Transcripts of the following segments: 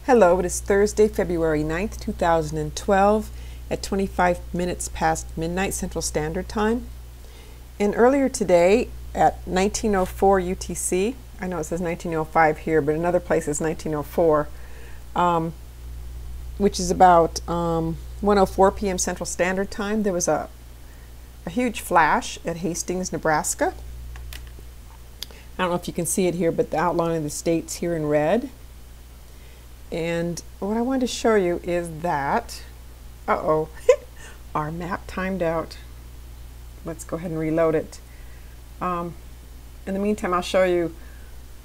Hello, it is Thursday, February 9th, 2012 at 25 minutes past midnight Central Standard Time. And earlier today at 1904 UTC, I know it says 1905 here, but another place is 1904, which is about 1:04 p.m. Central Standard Time, there was a huge flash at Hastings, Nebraska. I don't know if you can see it here, but the outline of the states here in red. And what I wanted to show you is that, our map timed out. Let's go ahead and reload it. In the meantime, I'll show you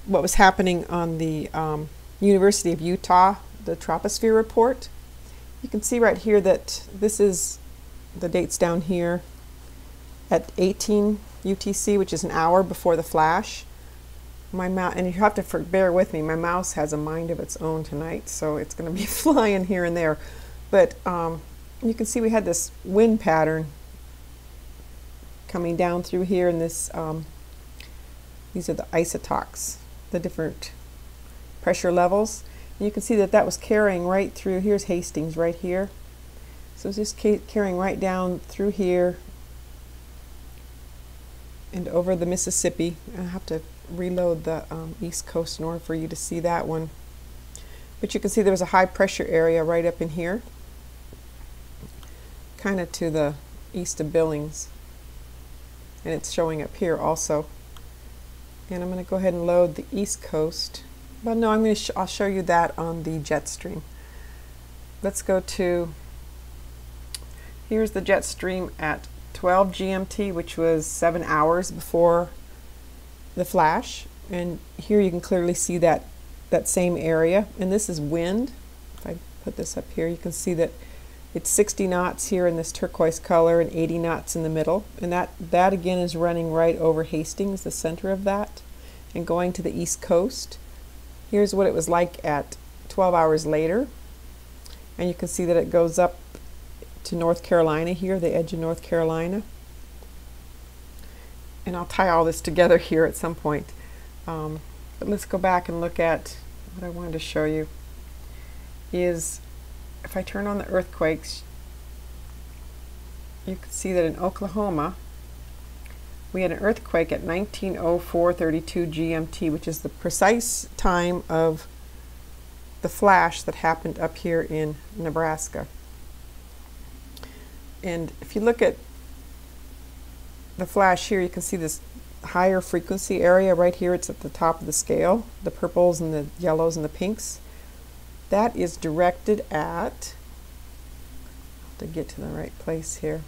what was happening on the University of Utah, the troposphere report. You can see right here that this is the dates down here at 18 UTC, which is an hour before the flash. My mouse, and you have to bear with me, my mouse has a mind of its own tonight, so it's going to be flying here and there. But you can see we had this wind pattern coming down through here, and this these are the isotox, the different pressure levels. And you can see that that was carrying right through. Here's Hastings right here. So it's just carrying right down through here and over the Mississippi. I have to reload the East Coast in order for you to see that one. But you can see there was a high pressure area right up in here, kind of to the east of Billings, and it's showing up here also. And I'm going to go ahead and load the East Coast. But no, I'll show you that on the jet stream. Let's go to, here's the jet stream at 12 GMT, which was 7 hours before the flash, and here you can clearly see that same area, and this is wind. If I put this up here, you can see that it's 60 knots here in this turquoise color and 80 knots in the middle, and that again is running right over Hastings, the center of that, and going to the East Coast. Here's what it was like at 12 hours later, and you can see that it goes up to North Carolina here, the edge of North Carolina. And I'll tie all this together here at some point. But let's go back and look at what I wanted to show you. Is if I turn on the earthquakes, you can see that in Oklahoma we had an earthquake at 19:04:32 GMT, which is the precise time of the flash that happened up here in Nebraska. And if you look at the flash here, you can see this higher frequency area right here. It's at the top of the scale, the purples and the yellows and the pinks. That is directed at, I have to get to the right place here.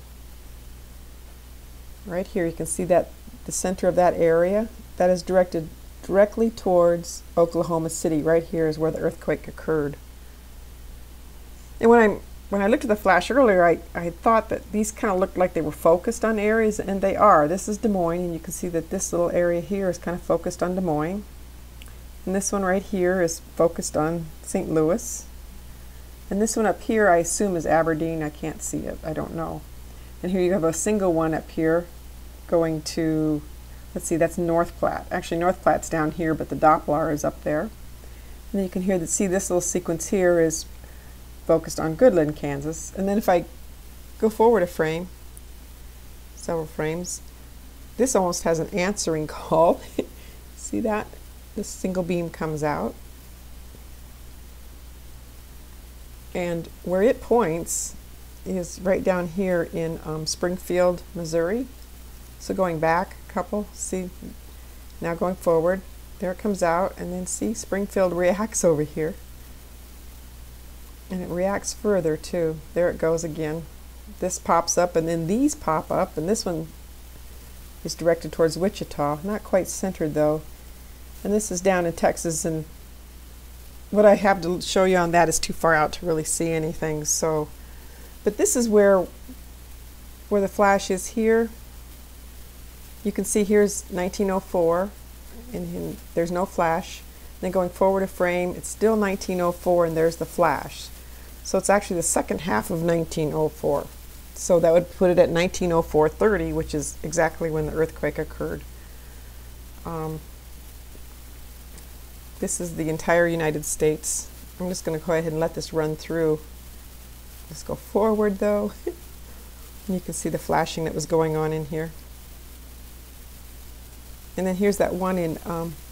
Right here you can see that the center of that area, that is directed directly towards Oklahoma City. Right here is where the earthquake occurred. And when I looked at the flash earlier, I thought that these kind of looked like they were focused on areas, and they are. This is Des Moines, and you can see that this little area here is kind of focused on Des Moines. And this one right here is focused on St. Louis. And this one up here, I assume, is Aberdeen. I can't see it. I don't know. And here you have a single one up here going to, let's see, that's North Platte. Actually, North Platte's down here, but the Doppler is up there. And then you can hear that, see, this little sequence here is focused on Goodland, Kansas. And then if I go forward a frame, several frames, this almost has an answering call. See that? This single beam comes out. And where it points is right down here in Springfield, Missouri. So going back a couple, see, now going forward, there it comes out, and then see, Springfield reacts over here. And it reacts further too. There it goes again. This pops up, and then these pop up, and this one is directed towards Wichita. Not quite centered though. And this is down in Texas, and what I have to show you on that is too far out to really see anything. So, but this is where the flash is here. You can see here's 1904, and there's no flash. Then going forward a frame, it's still 1904, and there's the flash. So it's actually the second half of 1904. So that would put it at 1904:30, which is exactly when the earthquake occurred. This is the entire United States I'm just going to go ahead and let this run through. Let's go forward though. And you can see the flashing that was going on in here. And then here's that one in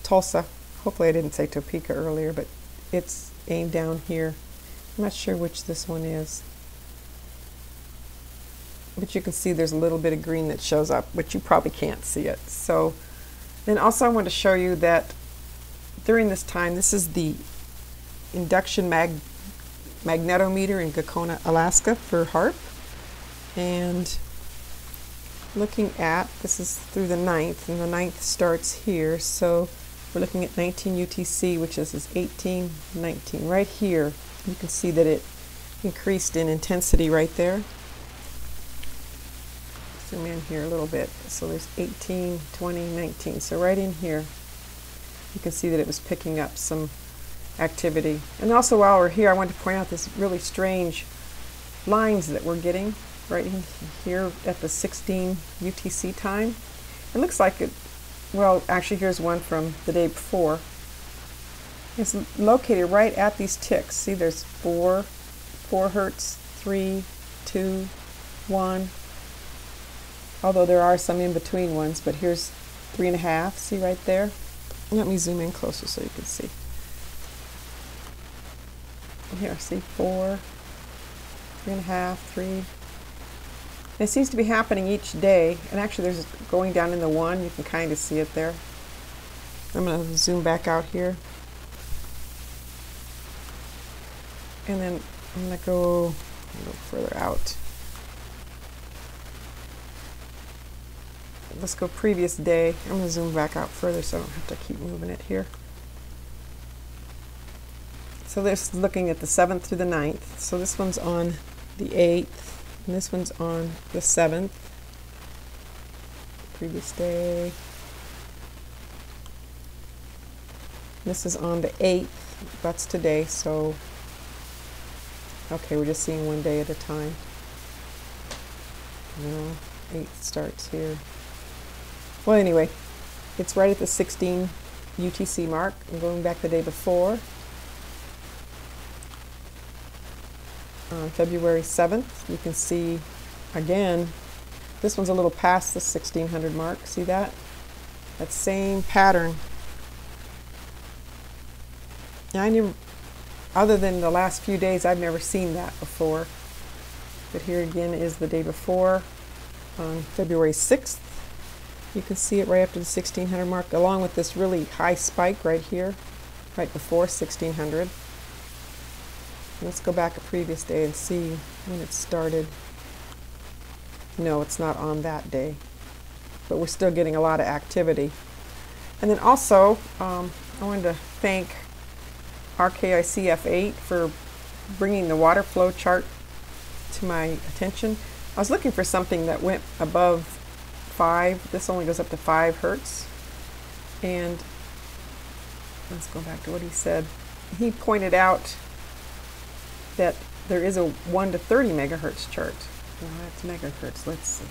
Tulsa. Hopefully I didn't say Topeka earlier, but it's aimed down here. I'm not sure which this one is. But you can see there's a little bit of green that shows up, but you probably can't see it. So then also I want to show you that during this time, this is the induction magnetometer in Gakona, Alaska for HAARP. And looking at, this is through the 9th, and the 9th starts here. So we're looking at 19 UTC, which is 18, 19. Right here, you can see that it increased in intensity right there. Zoom in here a little bit. So there's 18, 20, 19. So right in here, you can see that it was picking up some activity. And also while we're here, I want to point out this really strange lines that we're getting right in here at the 16 UTC time. It looks like it, well, actually here's one from the day before. It's located right at these ticks. See, there's 4 hertz, 3, 2, 1. Although there are some in between ones, but here's 3.5. See right there? Let me zoom in closer so you can see. Here, see 4, 3.5, 3. It seems to be happening each day, and actually there's going down in the 1. You can kind of see it there. I'm going to zoom back out here. And then I'm going to go a little further out. Let's go previous day. I'm going to zoom back out further so I don't have to keep moving it here. So this is looking at the 7th through the 9th. So this one's on the 8th, and this one's on the 7th. Previous day. This is on the 8th. That's today, so okay, we're just seeing one day at a time. No, 8th starts here. Well, anyway, it's right at the 16 UTC mark. I'm going back the day before. On February 7th, you can see, again, this one's a little past the 1600 mark. See that? That same pattern. Now, I never, other than the last few days, I've never seen that before. But here again is the day before, on February 6th. You can see it right after the 1600 mark, along with this really high spike right here, right before 1600. Let's go back a previous day and see when it started. No, it's not on that day, but we're still getting a lot of activity. And then also, I wanted to thank RKICF8 for bringing the water flow chart to my attention. I was looking for something that went above 5. This only goes up to 5 hertz. And let's go back to what he said. He pointed out that there is a 1 to 30 megahertz chart. Well, that's megahertz. Let's see.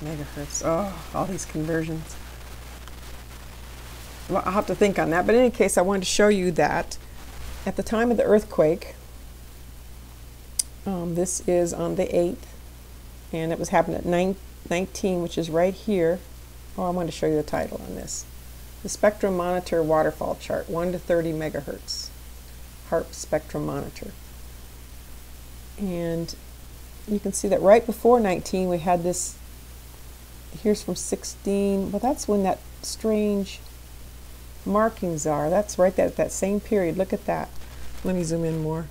Megahertz. Oh, all these conversions. Well, I'll have to think on that. But in any case, I wanted to show you that at the time of the earthquake, this is on the 8th, and it was happening at 19, which is right here. Oh, I wanted to show you the title on this. The Spectrum Monitor Waterfall Chart, 1 to 30 megahertz. HAARP Spectrum Monitor. And you can see that right before 19 we had this, here's from 16, well that's when that strange markings are. That's right at that same period. Look at that. Let me zoom in more.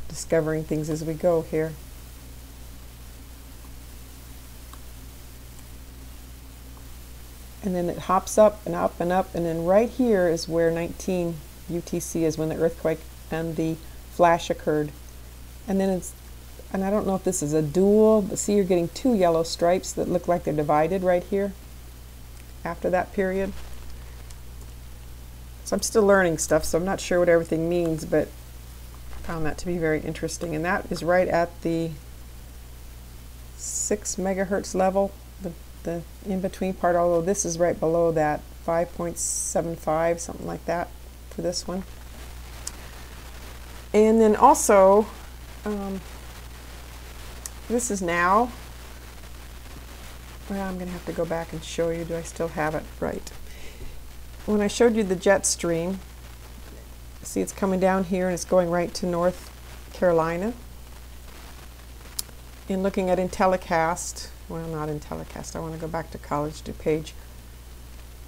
Discovering things as we go here. And then it hops up and up and up, and then right here is where 19 UTC is, when the earthquake and the flash occurred. And then it's, and I don't know if this is a dual, but see, you're getting 2 yellow stripes that look like they're divided right here after that period. So I'm still learning stuff, so I'm not sure what everything means, but I found that to be very interesting. And that is right at the 6 megahertz level, the in-between part, although this is right below that, 5.75, something like that for this one. And then also, this is now. Well, I'm going to have to go back and show you. Do I still have it? Right. When I showed you the jet stream, see it's coming down here and it's going right to North Carolina. And looking at IntelliCast, well, not IntelliCast, I want to go back to College DuPage.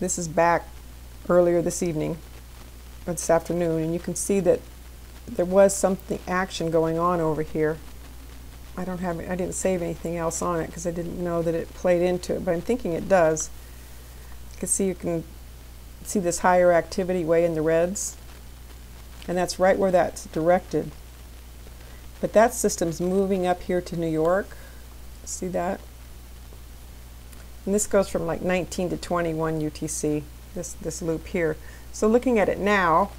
This is back earlier this evening, or this afternoon, and you can see that there was something action going on over here. I didn't save anything else on it because I didn't know that it played into it, but I'm thinking it does. You can see this higher activity way in the reds, and that's right where that's directed. But that system's moving up here to New York. See that? And this goes from like 19 to 21 UTC, this loop here. So looking at it now,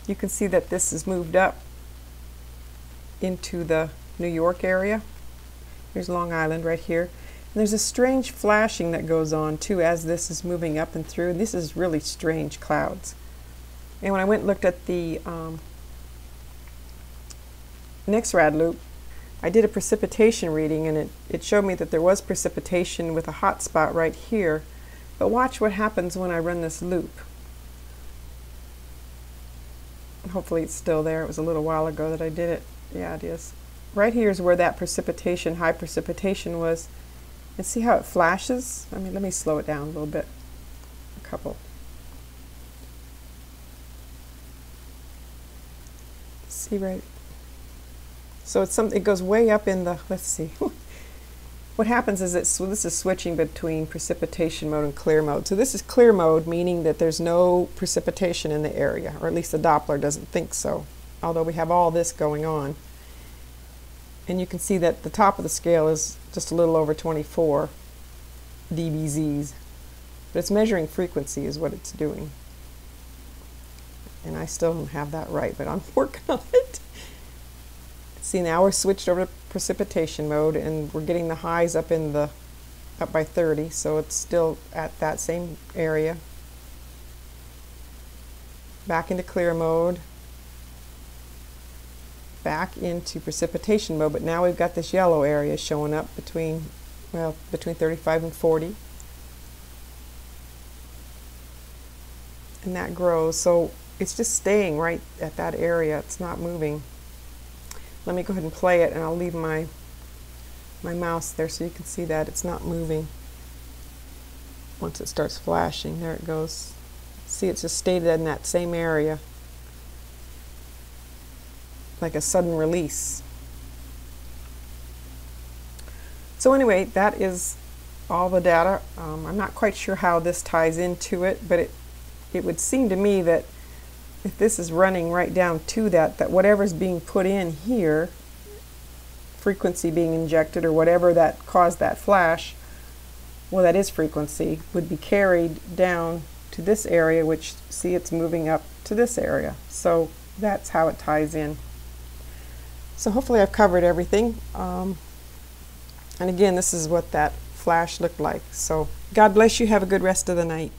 you can see that this has moved up into the New York area. Here's Long Island right here. And there's a strange flashing that goes on too as this is moving up and through. This is really strange clouds. And when I went and looked at the NIXRAD loop, I did a precipitation reading, and it showed me that there was precipitation with a hot spot right here. But watch what happens when I run this loop. Hopefully it's still there. It was a little while ago that I did it. Yeah, it is. Right here is where that precipitation, high precipitation was. And see how it flashes? I mean, let me slow it down a little bit. A couple. See right? So it goes way up in the, let's see. What happens is this is switching between precipitation mode and clear mode. So this is clear mode, meaning that there's no precipitation in the area, or at least the Doppler doesn't think so, although we have all this going on. And you can see that the top of the scale is just a little over 24 dBz's. But it's measuring frequency is what it's doing. And I still don't have that right, but I'm working on it. See, now we're switched over to precipitation mode, and we're getting the highs up by 30, so it's still at that same area. Back into clear mode. Back into precipitation mode, but now we've got this yellow area showing up between 35 and 40. And that grows, so it's just staying right at that area. It's not moving. Let me go ahead and play it, and I'll leave my mouse there so you can see that it's not moving. Once it starts flashing, there it goes. See, it's just stayed in that same area, like a sudden release. So anyway, that is all the data. I'm not quite sure how this ties into it, but it would seem to me that if this is running right down to that whatever's being put in here, frequency being injected or whatever that caused that flash, well, that is frequency, would be carried down to this area, which, see, it's moving up to this area. So that's how it ties in. So hopefully I've covered everything. And again, this is what that flash looked like. So God bless you. Have a good rest of the night.